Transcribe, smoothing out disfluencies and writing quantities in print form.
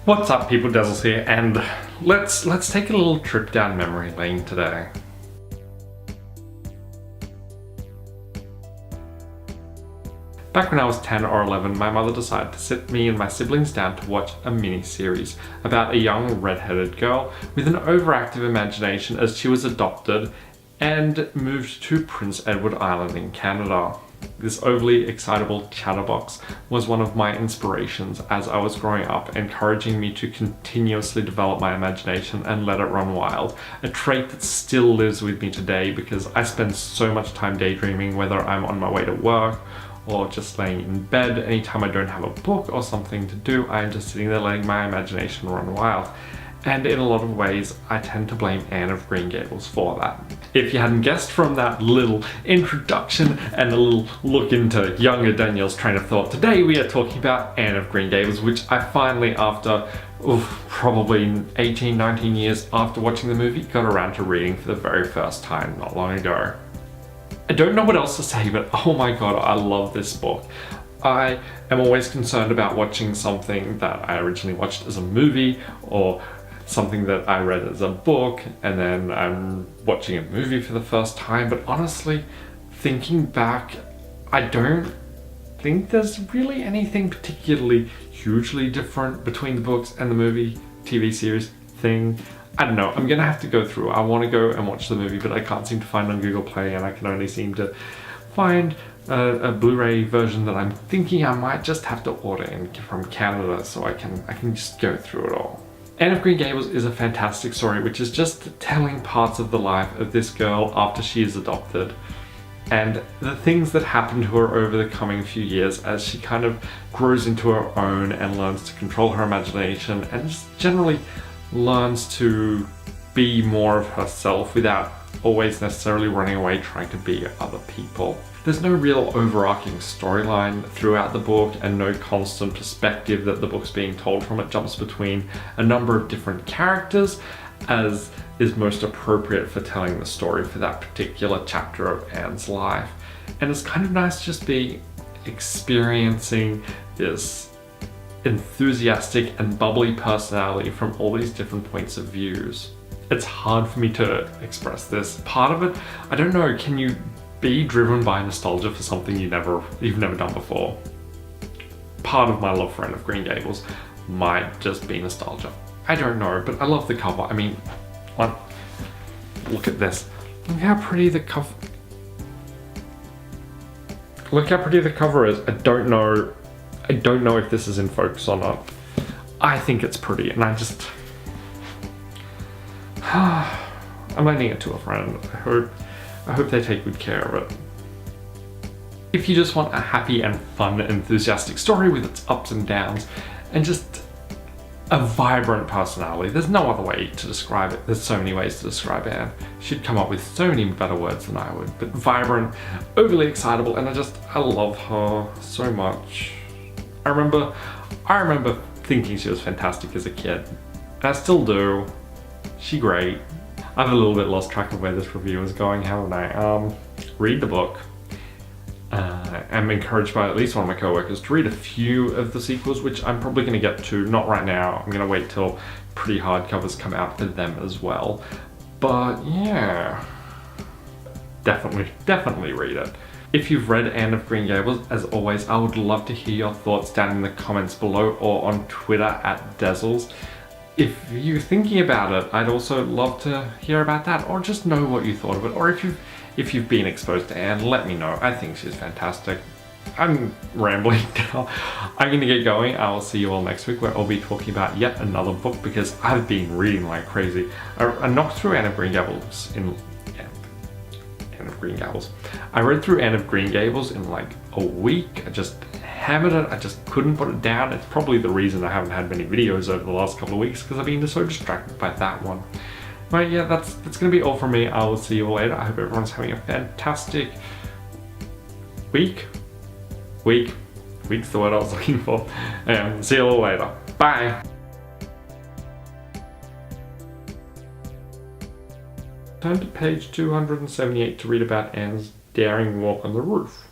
What's up people, Gables here, and let's take a little trip down memory lane today. Back when I was 10 or 11, my mother decided to sit me and my siblings down to watch a mini-series about a young red-headed girl with an overactive imagination as she was adopted and moved to Prince Edward Island in Canada. This overly excitable chatterbox was one of my inspirations as I was growing up, encouraging me to continuously develop my imagination and let it run wild, a trait that still lives with me today because I spend so much time daydreaming, whether I'm on my way to work or just laying in bed. Anytime I don't have a book or something to do, I'm just sitting there letting my imagination run wild. And in a lot of ways, I tend to blame Anne of Green Gables for that. If you hadn't guessed from that little introduction and a little look into younger Danielle's train of thought, today we are talking about Anne of Green Gables, which I finally, after probably 18, 19 years after watching the movie, got around to reading for the very first time not long ago. I don't know what else to say, but oh my god, I love this book. I am always concerned about watching something that I originally watched as a movie or something that I read as a book and then I'm watching a movie for the first time, but honestly, thinking back, I don't think there's really anything particularly hugely different between the books and the movie TV series thing. I don't know, I'm gonna have to go through. I want to go and watch the movie, but I can't seem to find it on Google Play, and I can only seem to find a Blu-ray version that I'm thinking I might just have to order in from Canada so I can just go through it all. Anne of Green Gables is a fantastic story which is just telling parts of the life of this girl after she is adopted and the things that happen to her over the coming few years as she kind of grows into her own and learns to control her imagination and just generally learns to be more of herself without always necessarily running away trying to be other people. There's no real overarching storyline throughout the book and no constant perspective that the book's being told from. It jumps between a number of different characters as is most appropriate for telling the story for that particular chapter of Anne's life. And it's kind of nice to just be experiencing this enthusiastic and bubbly personality from all these different points of views. It's hard for me to express this. Part of it, I don't know, can you be driven by nostalgia for something you've never done before? Part of my love for Anne of Green Gables might just be nostalgia. I don't know, but I love the cover. I mean, look at this. Look how pretty the cover. Look how pretty the cover is. I don't know if this is in focus or not. I think it's pretty, and I'm lending it to a friend. I hope they take good care of it. If you just want a happy and fun, enthusiastic story with its ups and downs and just a vibrant personality, there's no other way to describe it. There's so many ways to describe Anne. She'd come up with so many better words than I would, but vibrant, overly excitable, and I love her so much. I remember thinking she was fantastic as a kid, and I still do. She's great. I've a little bit lost track of where this review is going, haven't I? Read the book. I'm encouraged by at least one of my co-workers to read a few of the sequels, which I'm probably going to get to, not right now. I'm going to wait till pretty hardcovers come out for them as well. But yeah, definitely read it. If you've read Anne of Green Gables, as always, I would love to hear your thoughts down in the comments below or on Twitter at Gables. If you're thinking about it, I'd also love to hear about that, or just know what you thought of it, or if you've been exposed to Anne, let me know. I think she's fantastic. I'm rambling now. I'm gonna get going. I will see you all next week where I'll be talking about yet another book because I've been reading like crazy. I knocked through Anne of Green Gables I read through Anne of Green Gables in like a week. I just hammered it. I just couldn't put it down. It's probably the reason I haven't had many videos over the last couple of weeks because I've been so distracted by that one. But yeah, that's gonna be all from me. I will see you all later. I hope everyone's having a fantastic week. Week's the word I was looking for. See you all later. Bye. Turn to page 278 to read about Anne's daring walk on the roof.